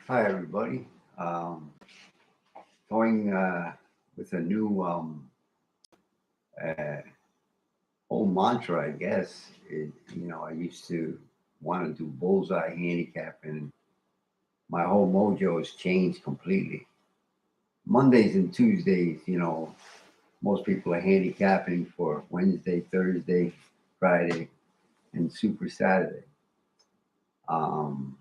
Hi, everybody. Um, Going with a new uh, old mantra, I guess. I used to want to do bullseye handicap, and my whole mojo has changed completely. Mondays and Tuesdays, most people are handicapping for Wednesday, Thursday, Friday, and Super Saturday. Um,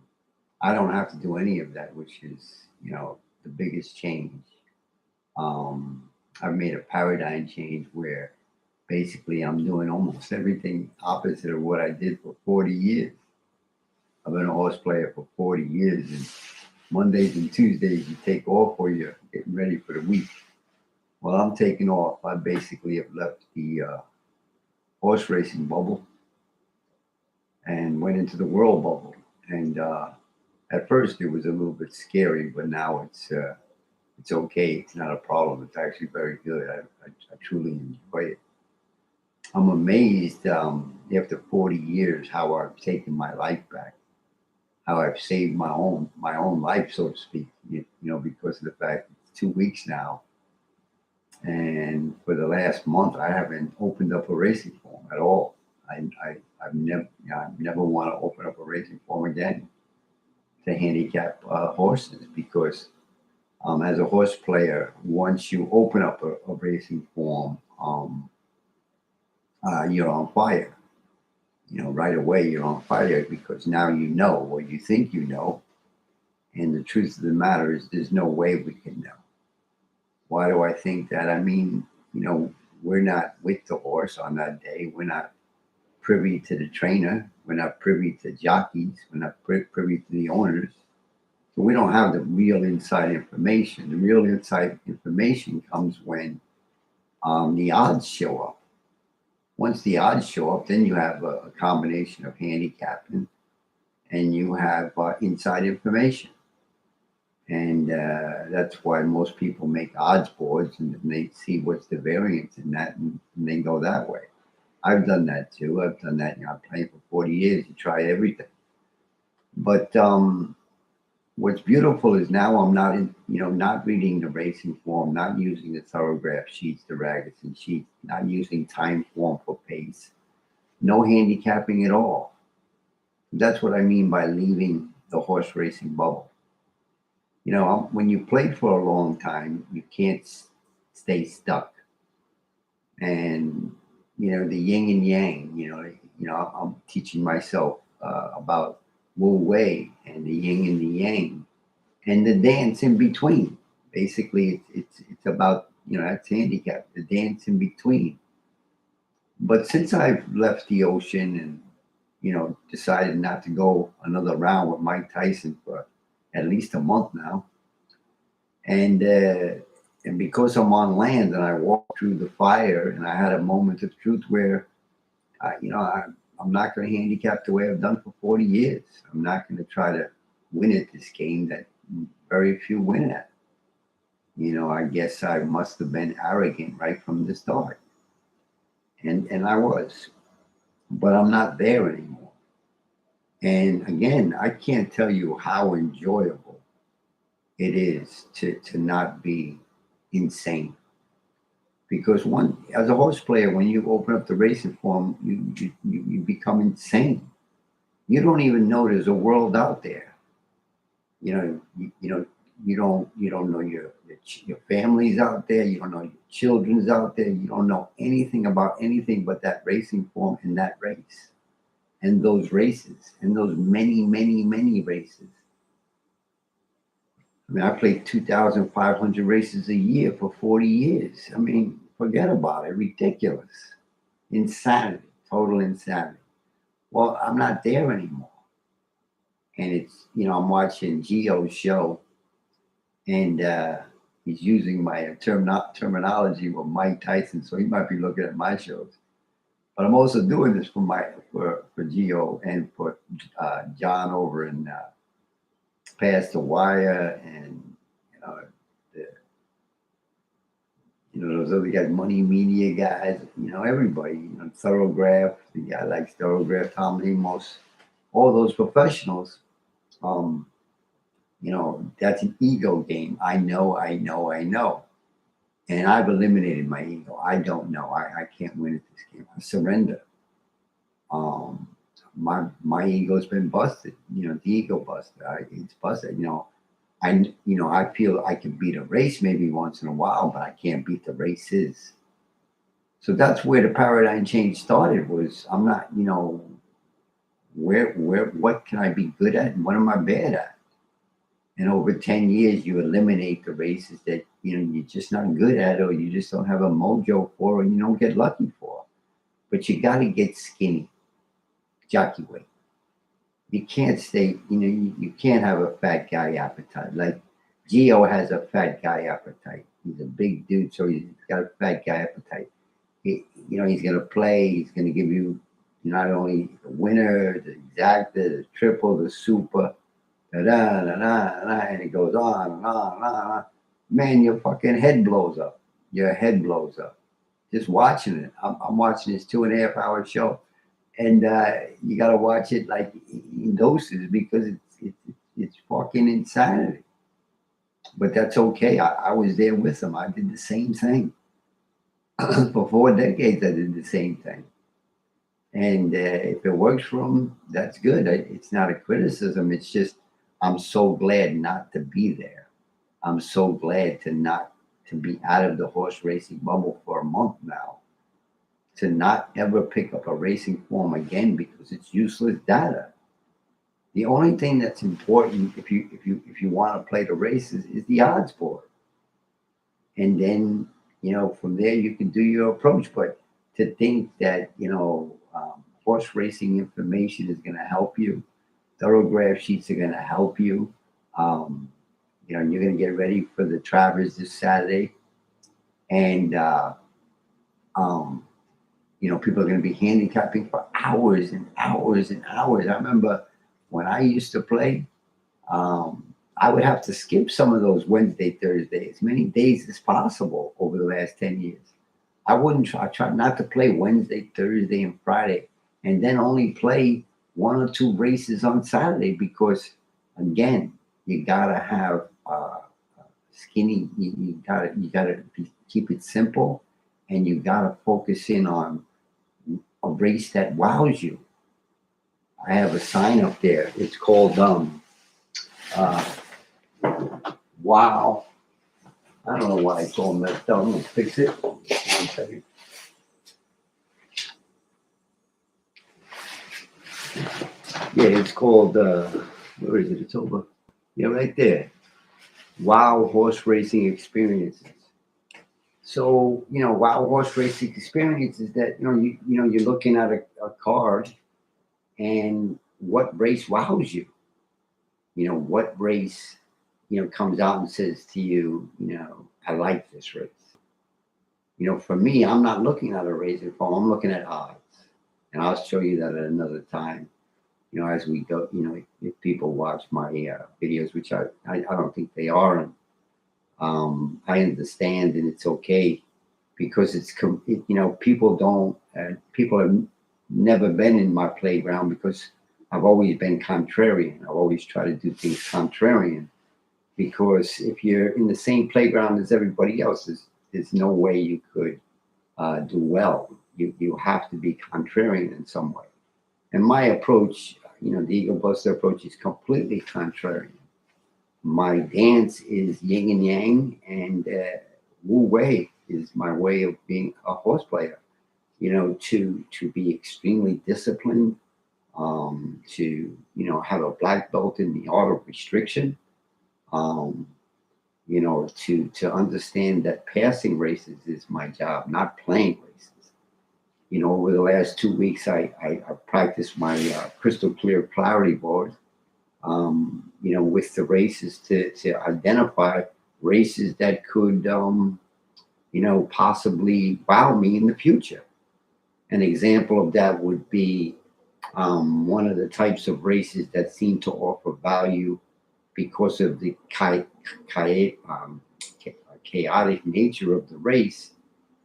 I don't have to do any of that, which is, the biggest change. Um, I've made a paradigm change where basically I'm doing almost everything opposite of what I did for 40 years. I've been a horse player for 40 years, and Mondays and Tuesdays you take off or you're getting ready for the week. Well, I'm taking off. I basically have left the horse racing bubble and went into the world bubble. And at first it was a little bit scary, but now it's okay. It's not a problem. It's actually very good. I truly enjoy it. I'm amazed after 40 years how I've taken my life back, how I've saved my own life, so to speak. Because of the fact it's 2 weeks now, and for the last month I haven't opened up a racing form at all. I never want to open up a racing form again to handicap horses because as a horse player, once you open up a racing form, you're on fire. Right away you're on fire because now you know or you think you know. And the truth of the matter is there's no way we can know. Why do I think that? I mean, we're not with the horse on that day. We're not privy to the trainer. We're not privy to jockeys. We're not privy to the owners. So we don't have the real inside information. The real inside information comes when the odds show up. Once the odds show up, then you have a combination of handicapping and you have inside information. And that's why most people make odds boards and they see what's the variance in that and they go that way. I've done that too. I've done that. I've played for 40 years. You try everything. But what's beautiful is now I'm not not reading the racing form, not using the thoroughgraph sheets, the Ragusson sheets, not using time form for pace. No handicapping at all. That's what I mean by leaving the horse racing bubble. When you play for a long time, you can't stay stuck. And the yin and yang. I'm teaching myself about WuWei and the yin and the yang and the dance in between. Basically, it's about that's handicap, the dance in between. But since I've left the ocean and decided not to go another round with Mike Tyson for at least a month now, and because I'm on land and I walked through the fire and I had a moment of truth where I'm not going to handicap the way I've done for 40 years. I'm not going to try to win at this game that very few win at. I guess I must have been arrogant right from the start, and I was, but I'm not there anymore. And again, I can't tell you how enjoyable it is to not be insane. Because one, as a horse player, when you open up the racing form, you become insane. You don't even know there's a world out there. You don't know your family's out there. You don't know your children's out there. You don't know anything about anything but that racing form and that race and those races and those many, many, many races. I mean, I played 2,500 races a year for 40 years. I mean, forget about it. Ridiculous. Insanity. Total insanity. Well, I'm not there anymore. And I'm watching Gio's show and he's using my terminology with Mike Tyson. So he might be looking at my shows. But I'm also doing this for Gio and for John over in Past the Wire and the, those other guys, Money Media guys, everybody, Thoroughgraph, the guy like Thoroughgraph, Tom Amos, all those professionals. Um, That's an ego game. I know, I know, I know. And I've eliminated my ego. I don't know. I can't win at this game. I surrender. Um, my ego's been busted. The ego busted. It's busted. I feel I can beat a race maybe once in a while, but I can't beat the races. So that's where the paradigm change started. Was I'm not, what can I be good at and what am I bad at? And over 10 years, you eliminate the races that you're just not good at, or you just don't have a mojo for, or you don't get lucky for. But you got to get skinny, jockey weight. You can't stay, you can't have a fat guy appetite. Like Gio has a fat guy appetite. He's a big dude, so he's got a fat guy appetite. He's going to play. He's going to give you not only the winner, the exacta, the triple, the super, and it goes on and on and on. Man, your fucking head blows up. Your head blows up. Just watching it. I'm watching this 2.5 hour show, and you got to watch it like in doses because it's fucking insanity. But that's okay. I was there with them. I did the same thing. For 4 decades, I did the same thing. And if it works for them, that's good. It's not a criticism. It's just I'm so glad not to be there. I'm so glad to be out of the horse racing bubble for a month now. To not ever pick up a racing form again because it's useless data. The only thing that's important if you want to play the races is the odds board. And then from there you can do your approach. But to think that horse racing information is going to help you, thoroughgraph sheets are going to help you. You're going to get ready for the Travers this Saturday, and people are going to be handicapping for hours and hours and hours. I remember when I used to play, I would have to skip some of those Wednesday, Thursday, as many days as possible over the last 10 years. I tried not to play Wednesday, Thursday, and Friday, and then only play 1 or 2 races on Saturday because, again, you gotta have skinny. You gotta keep it simple, and you gotta focus in on a race that wows you. I have a sign up there. It's called Wow. I don't know why I told him that. I'm gonna fix it. 1 second. Yeah, it's called where is it? It's over. Yeah, right there. Wow Horse Racing Experiences. So, wow horse racing experiences that, you're looking at a card and what race wows you? What race, comes out and says to you, I like this race. For me, I'm not looking at a racing form. I'm looking at odds. And I'll show you that at another time, as we go, if people watch my videos, which I don't think they are. And I understand and it's okay because people have never been in my playground because I've always been contrarian. I've always tried to do things contrarian because if you're in the same playground as everybody else, there's no way you could do well. You have to be contrarian in some way. And my approach, the Eagle Buster approach is completely contrarian. My dance is yin and yang, and WuWei is my way of being a horse player. To be extremely disciplined, to have a black belt in the art of restriction, to understand that passing races is my job, not playing races. Over the last 2 weeks, I practiced my crystal clear clarity board. With the races to identify races that could, possibly wow me in the future. An example of that would be one of the types of races that seem to offer value because of the chaotic nature of the race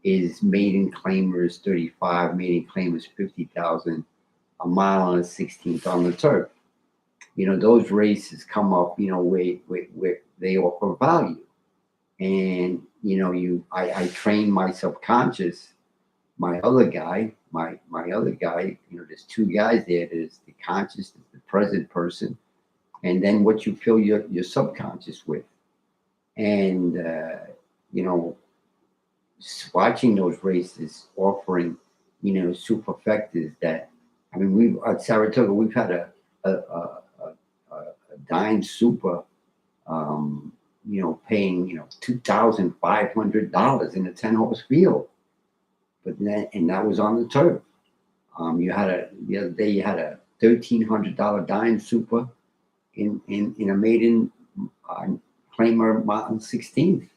is maiden claimers 35, maiden claimers 50,000, a mile and a 16th on the turf. those races come up, where they offer value. And, I train my subconscious, my other guy, there's two guys there. There's the conscious, there's the present person, and then what you fill your subconscious with. And, you know, watching those races offering, superfectas that, I mean, we at Saratoga, we've had a dime super, paying, $2,500 in a 10-horse field. But then, and that was on the turf. The other day you had a $1,300 dime super in a maiden Claimer Mountain 16th.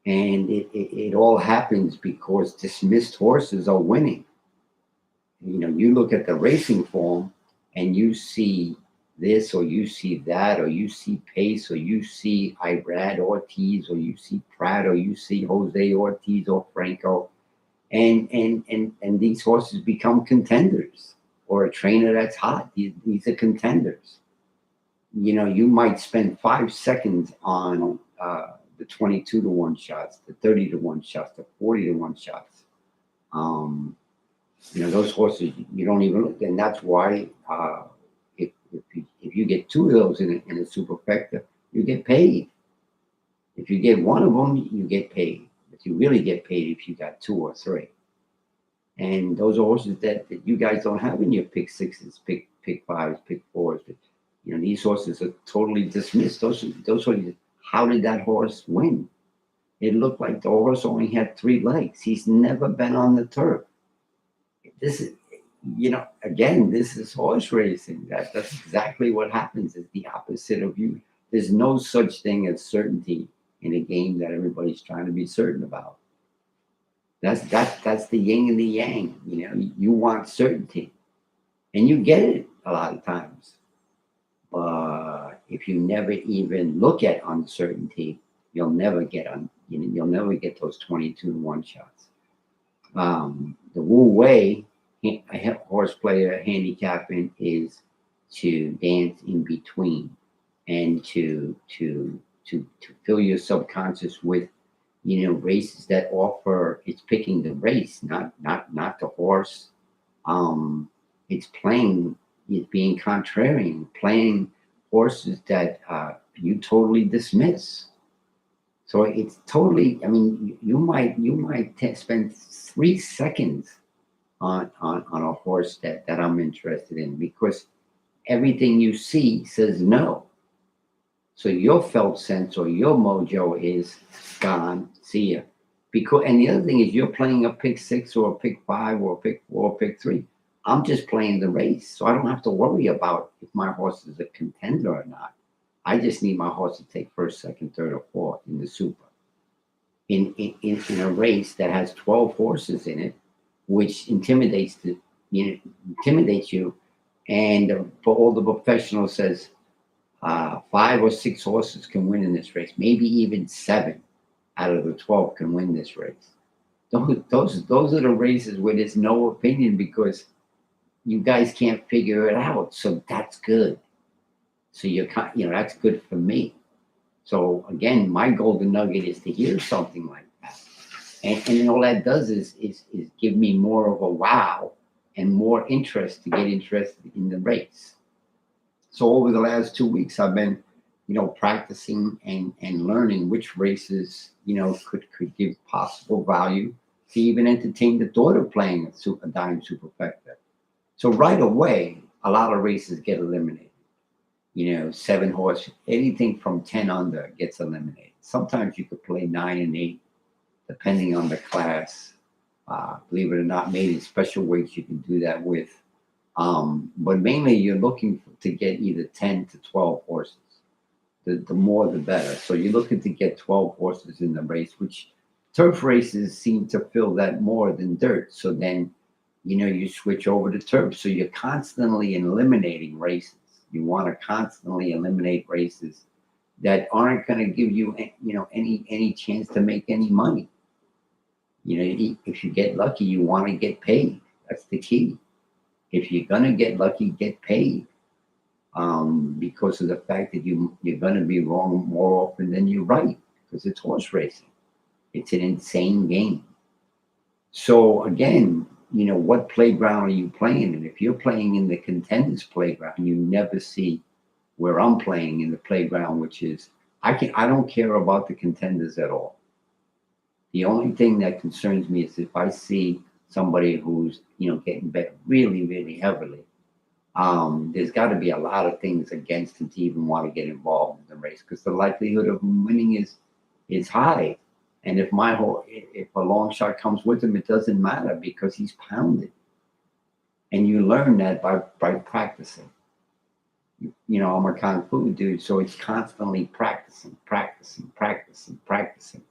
And it all happens because dismissed horses are winning. You look at the racing form and you see this, or you see that, or you see Pace, or you see Irad Ortiz, or you see Pratt, or you see Jose Ortiz or Franco, and these horses become contenders, or a trainer that's hot. These are contenders. You might spend 5 seconds on the 22-to-1 shots, the 30-to-1 shots, the 40-to-1 shots. Those horses, you don't even look, and that's why if you get two of those in a superfecta, you get paid. If you get one of them, you get paid. But you really get paid if you got two or three. And those are horses that you guys don't have in your pick sixes, pick fives, pick fours. But, these horses are totally dismissed. Those horses, how did that horse win? It looked like the horse only had 3 legs. He's never been on the turf. This is, again, this is horse racing. That's exactly what happens. It's the opposite of you. There's no such thing as certainty in a game that everybody's trying to be certain about. That's the yin and the yang. You want certainty, and you get it a lot of times. But if you never even look at uncertainty, you'll never get you'll never get those 22-to-1 shots. The WuWei horse player handicapping is to dance in between, and to fill your subconscious with races that offer. It's picking the race, not the horse. It's being contrarian, playing horses that you totally dismiss. So it's totally, I mean, you might spend 3 seconds on a horse that I'm interested in, because everything you see says no. So your felt sense or your mojo is gone. See ya. And the other thing is, you're playing a pick 6 or a pick 5 or a pick 4 or pick 3. I'm just playing the race, so I don't have to worry about if my horse is a contender or not. I just need my horse to take first, second, third, or fourth in the super. In a race that has 12 horses in it, which intimidates you, and for all the professionals says 5 or 6 horses can win in this race, maybe even 7 out of the 12 can win this race. Those are the races where there's no opinion, because you guys can't figure it out. So that's good. So that's good for me. So again, my golden nugget is to hear something like that. And all that does is give me more of a wow and more interest to get interested in the race. So over the last 2 weeks, I've been, practicing and learning which races, could give possible value to even entertain the thought of playing a dime superfecta. So right away, a lot of races get eliminated. 7 horse, anything from 10 under gets eliminated. Sometimes you could play 9 and 8, depending on the class. Believe it or not, maiden special weights you can do that with. But mainly you're looking to get either 10 to 12 horses. The more, the better. So you're looking to get 12 horses in the race, which turf races seem to fill that more than dirt. So then, you switch over to turf. So you're constantly eliminating races. You want to constantly eliminate races that aren't going to give you, any chance to make any money. If you get lucky, you want to get paid. That's the key. If you're going to get lucky, get paid. because of the fact that you're going to be wrong more often than you're right, because it's horse racing. It's an insane game. So again, what playground are you playing in? If you're playing in the contenders playground, you never see where I'm playing in the playground, which is I don't care about the contenders at all. The only thing that concerns me is if I see somebody who's getting bet really, really heavily. There's got to be a lot of things against him to even want to get involved in the race, because the likelihood of him winning is high. And if a long shot comes with him, it doesn't matter because he's pounded. And you learn that by practicing. I'm a kung fu dude, so it's constantly practicing, practicing, practicing, practicing.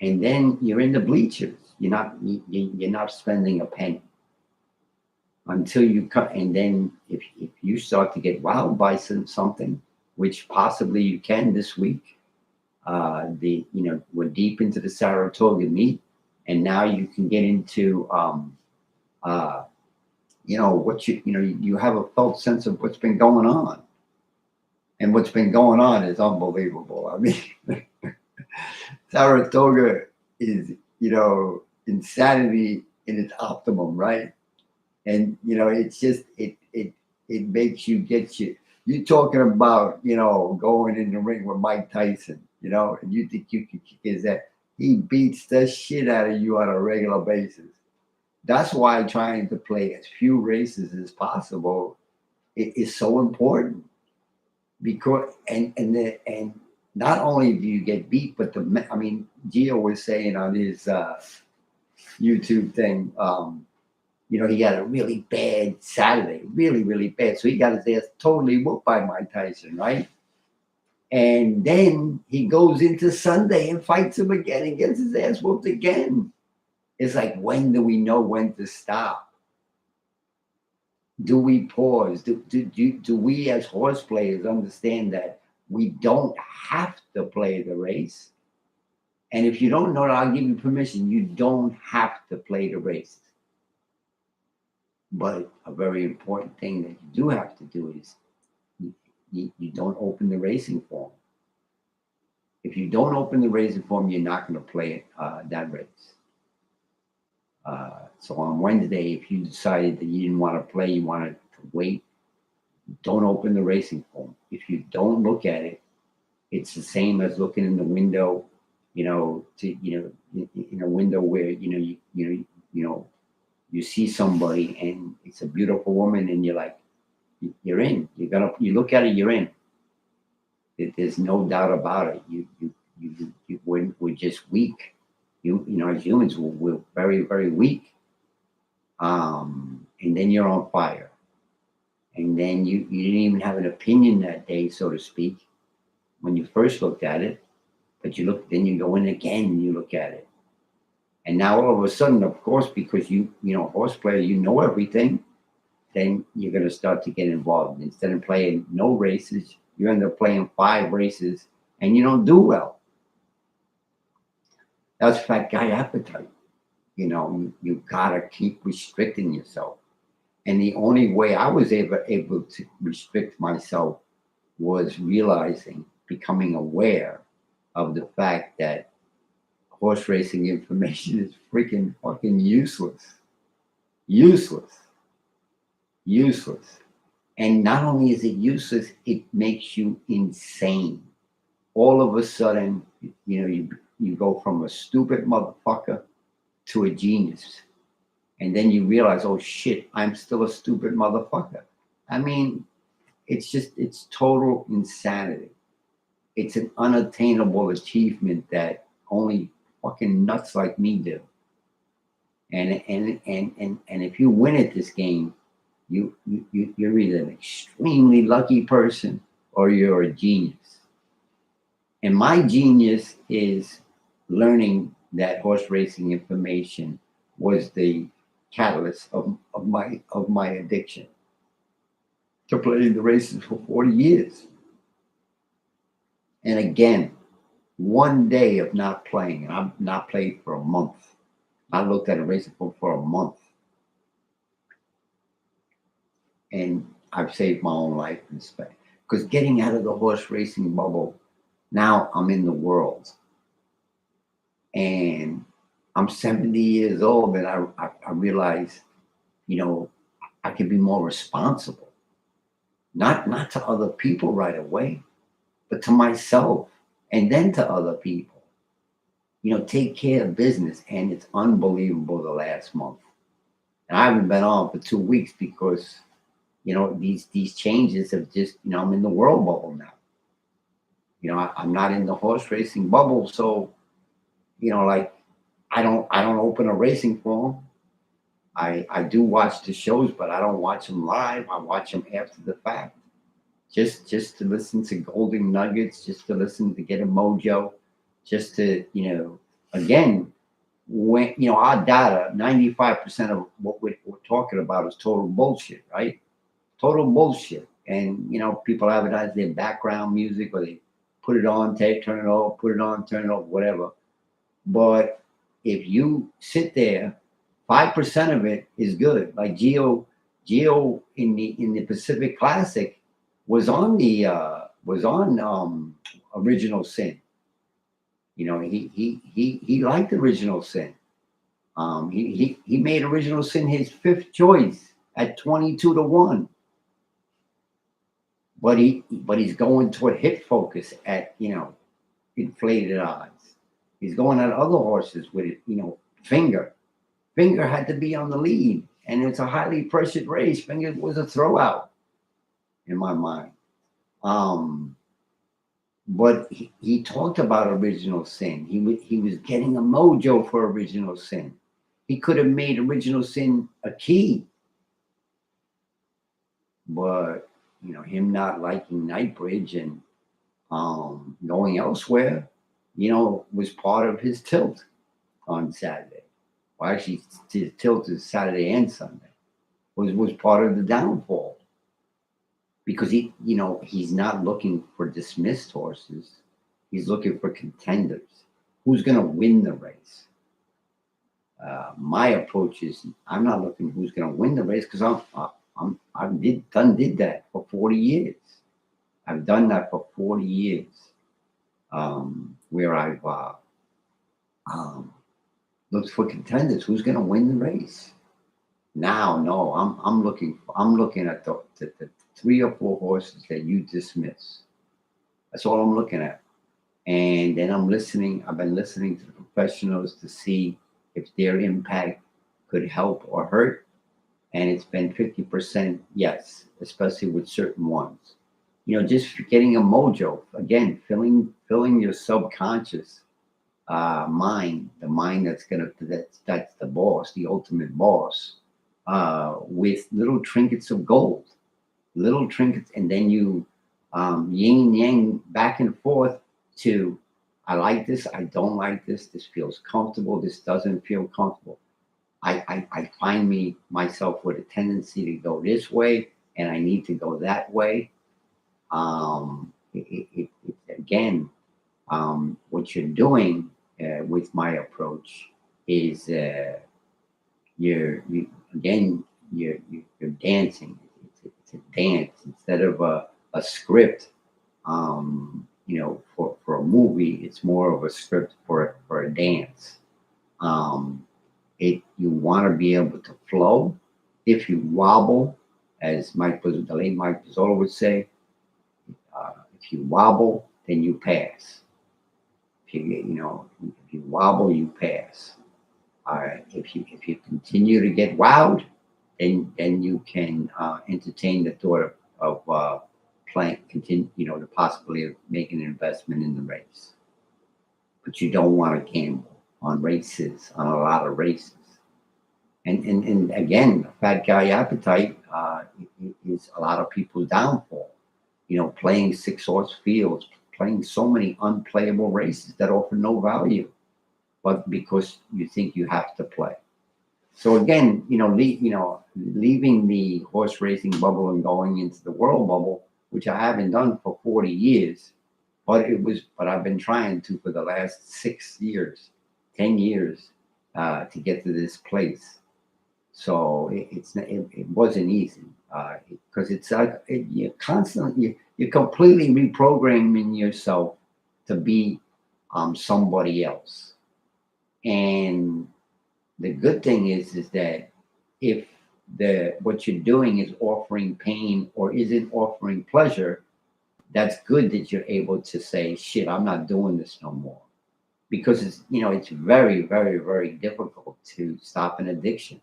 And then you're in the bleachers. You're not spending a penny until you cut. And then if you start to get wowed by something, which possibly you can this week, we're deep into the Saratoga meet, and now you can get into what you have a felt sense of what's been going on, and what's been going on is unbelievable. I mean, Saratoga is insanity in its optimum, right? And it's just it makes you get you. You're talking about going in the ring with Mike Tyson, and you think you can kick his ass. He beats the shit out of you on a regular basis. That's why trying to play as few races as possible is so important, because and not only do you get beat, but Gio was saying on his YouTube thing, he got a really bad Saturday, really, really bad. So he got his ass totally whooped by Mike Tyson, right? And then he goes into Sunday and fights him again and gets his ass whooped again. It's like, when do we know when to stop? Do we pause? Do we as horse players understand that we don't have to play the race? And if you don't know that, I'll give you permission. You don't have to play the race. But a very important thing that you do have to do is you don't open the racing form. If you don't open the racing form, you're not going to play that race. So on Wednesday, if you decided that you didn't want to play, you wanted to wait, don't open the racing form. If you don't look at it, it's the same as looking in the window, in a window where you see somebody and it's a beautiful woman, and you're like, you're in. You look at it, you're in. There's no doubt about it. We're just weak. As humans, we're very, very weak. And then you're on fire. And then you didn't even have an opinion that day, so to speak, when you first looked at it. But then you go in again and you look at it. And now all of a sudden, of course, because horse player, everything, then you're going to start to get involved. Instead of playing no races, you end up playing 5 races and you don't do well. That's fat guy appetite. You gotta keep restricting yourself. And the only way I was able to restrict myself was becoming aware of the fact that horse racing information is freaking fucking useless. Useless. And not only is it useless, it makes you insane. All of a sudden, you go from a stupid motherfucker to a genius. And then you realize, oh shit, I'm still a stupid motherfucker. I mean, it's total insanity. It's an unattainable achievement that only fucking nuts like me do. And if you win at this game, you're either an extremely lucky person or you're a genius. And my genius is learning that horse racing information was the catalyst of my addiction to playing the races for 40 years. And again, one day of not playing, and I've not played for a month. I looked at a racing form for a month. And I've saved my own life and spent because getting out of the horse racing bubble, now I'm in the world and I'm 70 years old and I realize, you know, I can be more responsible, not to other people right away, but to myself and then to other people. You know, take care of business. And it's unbelievable the last month. And I haven't been on for 2 weeks because, you know, these changes have just, you know, I'm in the world bubble now. You know, I'm not in the horse racing bubble. So, you know, like I don't open a racing forum. I do watch the shows, but I don't watch them live. I watch them after the fact. Just to listen to golden nuggets, just to listen to get a mojo, just to, you know, again, when you know our data, 95% of what we're talking about is total bullshit, right? Total bullshit. And you know, people have it as their background music, or they put it on, take, turn it off, put it on, turn it off, whatever. But if you sit there, 5% of it is good. Like Geo in the Pacific Classic was on Original Sin. You know, he liked Original Sin. He made Original Sin his fifth choice at 22-1. But he's going toward hip focus at, you know, inflated odds. He's going at other horses with it, you know, Finger. Finger had to be on the lead, and it's a highly pressured race. Finger was a throwout in my mind. Um, but he talked about Original Sin. He was getting a mojo for Original Sin. He could have made Original Sin a key, but you know, him not liking Nightbridge and going elsewhere, you know, was part of his tilt on Saturday. Well, actually, his tilt is Saturday and Sunday. Was part of the downfall because you know, he's not looking for dismissed horses. He's looking for contenders. Who's going to win the race? My approach is I'm not looking who's going to win the race because did that for 40 years. I've done that for 40 years, where I've um, looked for contenders. Who's going to win the race? Now, no, I'm looking at the three or four horses that you dismiss. That's all I'm looking at. And then I'm listening. I've been listening to the professionals to see if their impact could help or hurt. And it's been 50% yes, especially with certain ones. You know, just getting a mojo again, filling your subconscious mind, the mind that's the boss, the ultimate boss, with little trinkets of gold, little trinkets, and then you yin yang back and forth to I like this, I don't like this, this feels comfortable, this doesn't feel comfortable. I find myself with a tendency to go this way and I need to go that way. Again, what you're doing with my approach is again you're dancing. It's a dance instead of a script. You know, for a movie, it's more of a script for a dance. You want to be able to flow. If you wobble, as the late Mike Pizzola would say, if you wobble, then you pass. If you wobble, you pass. All right. If you continue to get wowed, then you can entertain the thought of playing, continue, you know, the possibility of making an investment in the race. But you don't want to gamble on races, on a lot of races. And again, fat guy appetite is a lot of people's downfall. You know, playing 6-horse fields, playing so many unplayable races that offer no value, but because you think you have to play. So again, leaving the horse racing bubble and going into the world bubble, which I haven't done for 40 years, but I've been trying to for the last 6 years, 10 years, to get to this place. So it wasn't easy. because it's like you're constantly, you're completely reprogramming yourself to be somebody else. And the good thing is that if the what you're doing is offering pain or isn't offering pleasure, that's good that you're able to say, shit, I'm not doing this no more. Because it's, it's very, very, very difficult to stop an addiction.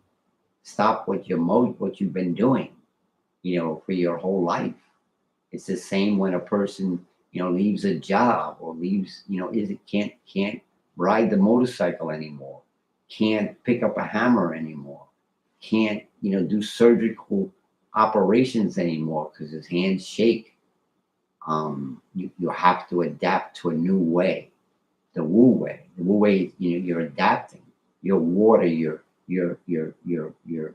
Stop what you've been doing, for your whole life. It's the same when a person, leaves a job or leaves, is it can't ride the motorcycle anymore, can't pick up a hammer anymore, can't, do surgical operations anymore because his hands shake. You have to adapt to a new way, the WuWei. The WuWei, you're adapting. Your water, you're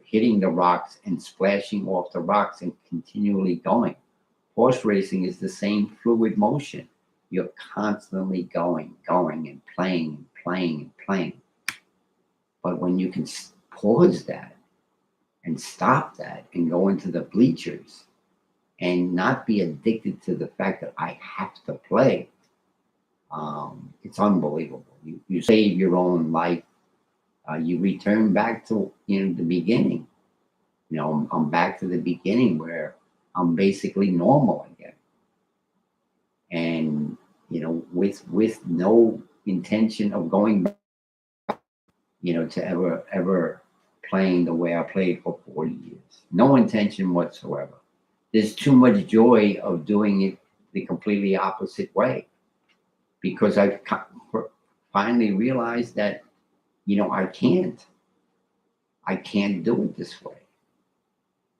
hitting the rocks and splashing off the rocks and continually going. Horse racing is the same fluid motion. You're constantly going and playing and playing and playing. But when you can pause that and stop that and go into the bleachers and not be addicted to the fact that I have to play, it's unbelievable. You save your own life. You return back to the beginning. I'm back to the beginning where I'm basically normal again, and with no intention of going back, to ever playing the way I played for 40 years. No intention whatsoever. There's too much joy of doing it the completely opposite way, because I've finally realized that I can't do it this way.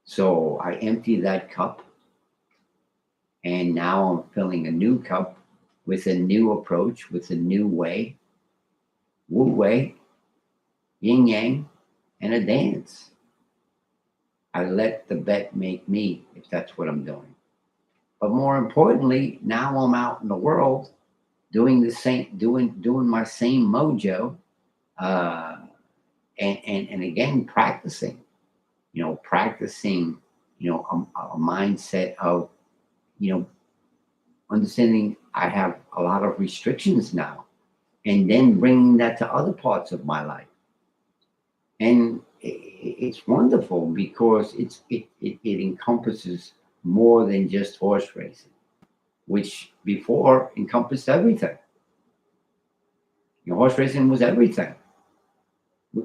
So I empty that cup, and now I'm filling a new cup with a new approach, with a new way, WuWei, yin yang, and a dance. I let the bet make me, if that's what I'm doing. But more importantly, now I'm out in the world doing the same, doing my same mojo, uh, and again practicing, practicing, a mindset of, understanding I have a lot of restrictions now, and then bringing that to other parts of my life. And it's wonderful because it encompasses more than just horse racing, which before encompassed everything. Horse racing was everything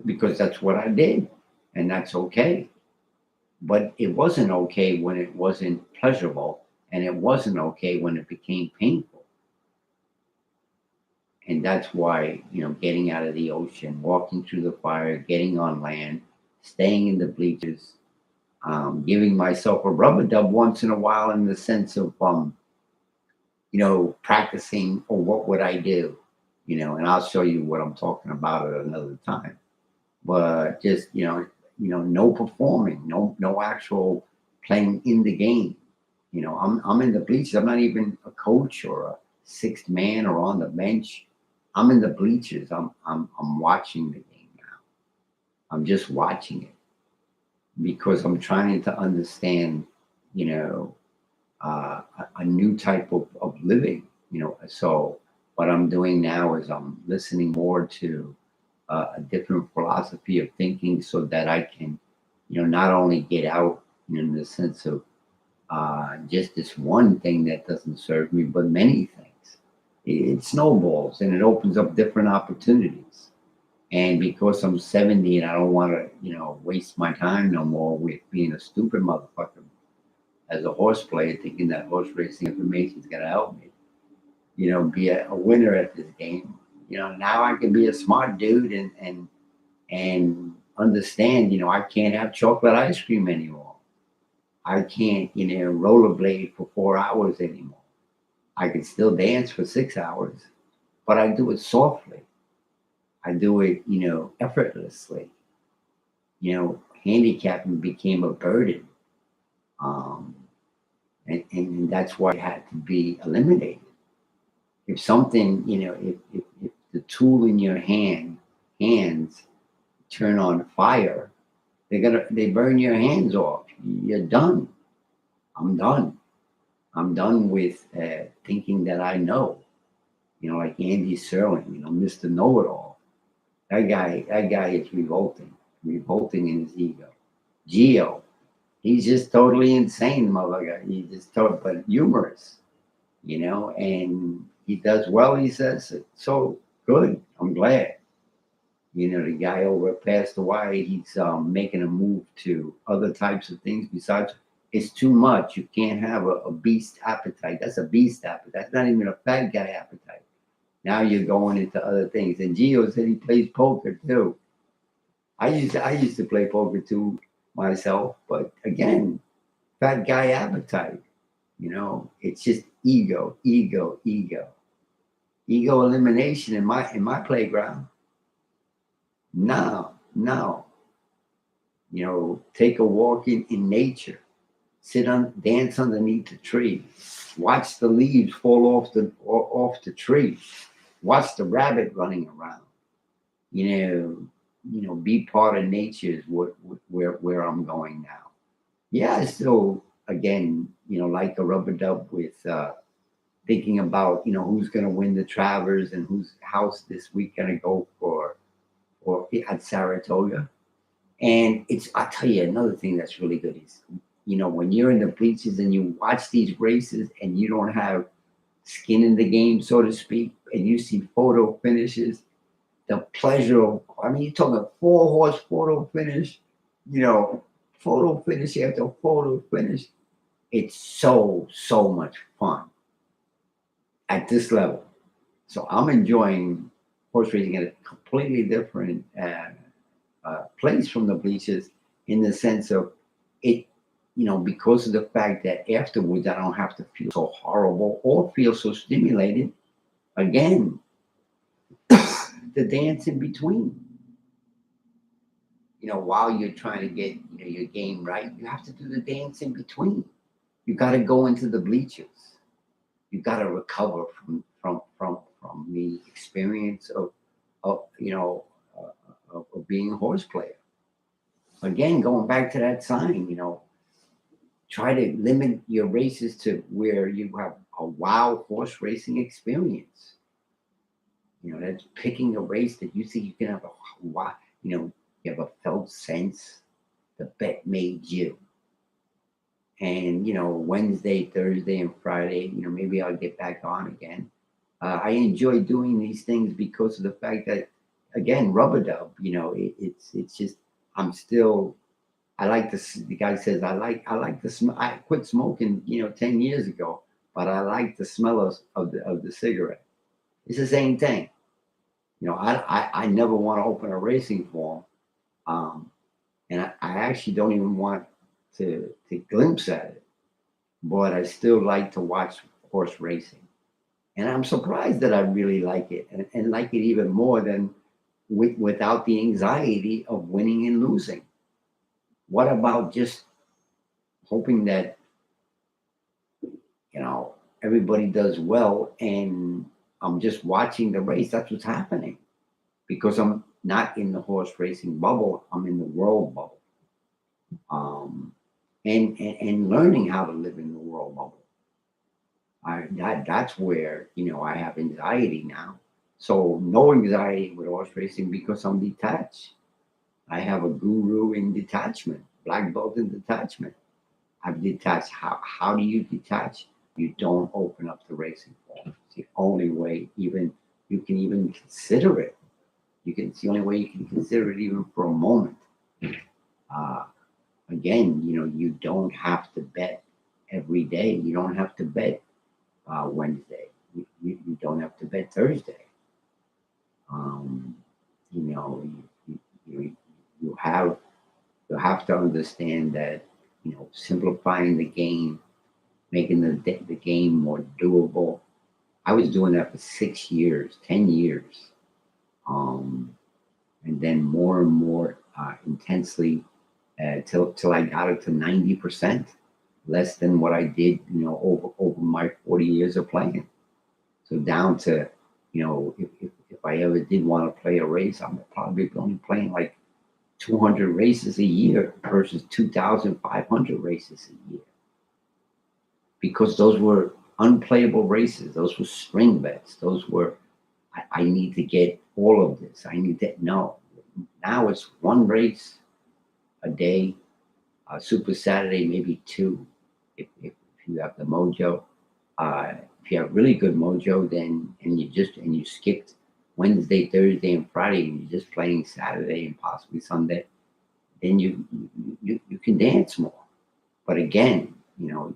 because that's what I did, and that's okay. But it wasn't okay when it wasn't pleasurable, and it wasn't okay when it became painful. And that's why, getting out of the ocean, walking through the fire, getting on land, staying in the bleachers, giving myself a rubber dub once in a while in the sense of, practicing, or what would I do, and I'll show you what I'm talking about at another time. But just, no performing, no actual playing in the game. I'm in the bleachers. I'm not even a coach or a sixth man or on the bench. I'm in the bleachers. I'm watching the game now. I'm just watching it because I'm trying to understand, a new type of living. So what I'm doing now is I'm listening more to a different philosophy of thinking, so that I can, not only get out in the sense of just this one thing that doesn't serve me, but many things. It snowballs and it opens up different opportunities. And because I'm 70 and I don't want to, waste my time no more with being a stupid motherfucker as a horse player, thinking that horse racing information is going to help me, be a winner at this game. Now I can be a smart dude and understand, I can't have chocolate ice cream anymore. I can't, rollerblade for 4 hours anymore. I can still dance for 6 hours, but I do it softly. I do it, effortlessly. Handicapping became a burden. Um, and that's why it had to be eliminated. If something, if the tool in your hands turn on fire, they burn your hands off. you're done. I'm done. I'm done with thinking that I know. Like Andy Serling, Mr. Know-It-All. That guy is revolting in his ego. Geo, he's just totally insane, motherfucker. He's just total, but humorous, and he does well. He says so good. I'm glad. The guy over Passed Away, he's making a move to other types of things besides. It's too much. You can't have a beast appetite. That's a beast appetite. That's not even a fat guy appetite. Now you're going into other things. And Gio said he plays poker too. I used to play poker too myself, but again, fat guy appetite. It's just ego, ego, ego, ego elimination in my playground. No, no. Take a walk in nature. Dance underneath the tree. Watch the leaves fall off the tree. Watch the rabbit running around. Be part of nature is where I'm going now. Yeah, I still again, like a rubber dub with thinking about who's going to win the Travers and whose house this week going to go for or at Saratoga. And I'll tell you another thing that's really good is, when you're in the bleachers and you watch these races and you don't have skin in the game, so to speak, and you see photo finishes, the pleasure of, you're talking 4-horse photo finish, photo finish after photo finish. It's so, so much fun at this level. So I'm enjoying horse racing at a completely different place from the bleachers in the sense of it, because of the fact that afterwards I don't have to feel so horrible or feel so stimulated. Again, the dance in between. While you're trying to get your game right, you have to do the dance in between. You got to go into the bleachers. You got to recover from the experience of being a horse player. Again, going back to that sign, try to limit your races to where you have a wow horse racing experience. That's picking a race that you think you can have a wow, you have a felt sense the bet made you. And, Wednesday, Thursday, and Friday, maybe I'll get back on again. I enjoy doing these things because of the fact that, again, rubber dub, it's just, I'm still, I like the guy says, I like the smell. I quit smoking, 10 years ago, but I like the smell of the cigarette. It's the same thing. I never want to open a racing form. And I actually don't even want to glimpse at it, but I still like to watch horse racing. And I'm surprised that I really like it and like it even more than without the anxiety of winning and losing. What about just hoping that, everybody does well and I'm just watching the race? That's what's happening because I'm not in the horse racing bubble. I'm in the world bubble. And learning how to live in the world bubble. That's where I have anxiety now. So no anxiety with horse racing because I'm detached. I have a guru in detachment, black belt in detachment. I've detached. How do you detach? You don't open up the racing form. It's the only way even you can even consider it. It's the only way you can consider it even for a moment. Again, you don't have to bet every day. You don't have to bet Wednesday. You don't have to bet Thursday. You have to understand that simplifying the game, making the game more doable. I was doing that for 6 years, 10 years, and then more and more intensely till I got it to 90%, less than what I did, over my 40 years of playing. So down to, if I ever did want to play a race, I'm probably only playing like 200 races a year versus 2,500 races a year, because those were unplayable races. Those were string bets. Those were, I need to get all of this. I need that. No, now it's one race a day, Super Saturday, maybe two, if you have the mojo. If you have really good mojo, then and you skipped Wednesday, Thursday, and Friday, and you're just playing Saturday and possibly Sunday, then you can dance more. But again, you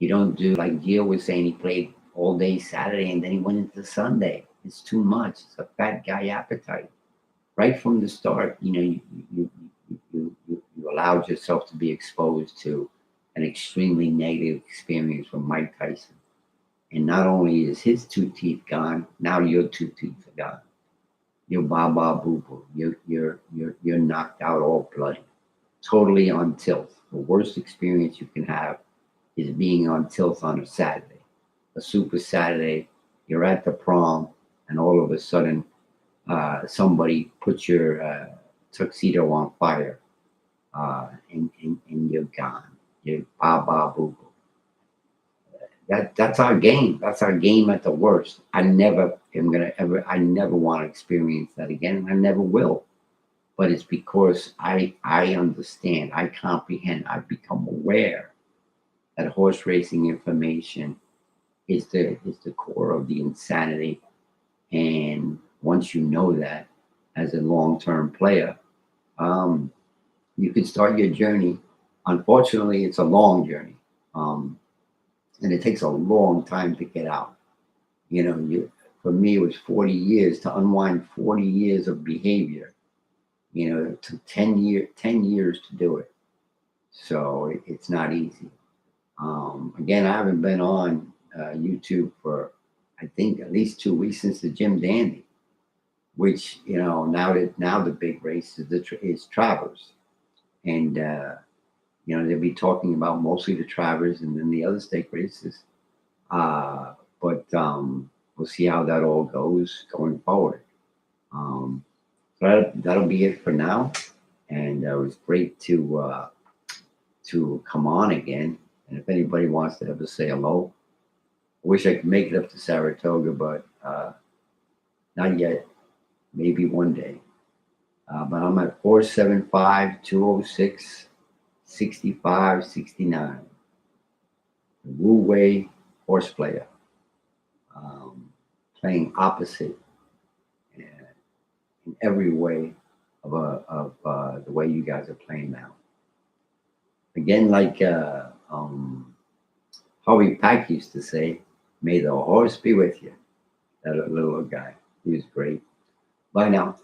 don't do like Gio was saying. He played all day Saturday and then he went into Sunday. It's too much. It's a fat guy appetite right from the start. You allowed yourself to be exposed to an extremely negative experience from Mike Tyson. And not only is his two teeth gone, now your two teeth are gone. You're baba boo boo. You're knocked out all bloody, totally on tilt. The worst experience you can have is being on tilt on a Saturday, a Super Saturday. You're at the prom, and all of a sudden, somebody puts your tuxedo on fire, and you're gone. You're baba boo boo. That's our game. That's our game at the worst. I never am gonna ever. I never want to experience that again. I never will. But it's because I understand. I comprehend. I've become aware that horse racing information is the core of the insanity. And once you know that, as a long-term player, um, you can start your journey. Unfortunately, it's a long journey. And it takes a long time to get out. For me, it was 40 years to unwind 40 years of behavior. It took 10 years to do it. So it's not easy. Again, I haven't been on YouTube for, I think, at least 2 weeks since the Jim Dandy, which, now the big race is Travers. And, they'll be talking about mostly the Travers and then the other stake races. But we'll see how that all goes going forward. So that'll be it for now. And it was great to come on again. And if anybody wants to ever say hello, I wish I could make it up to Saratoga, but not yet. Maybe one day. But I'm at 475-206-6569. The WuWei horse player. Playing opposite in every way of the way you guys are playing now. Again, like Harvey Pack used to say, may the horse be with you. That little guy. He was great. Bye now.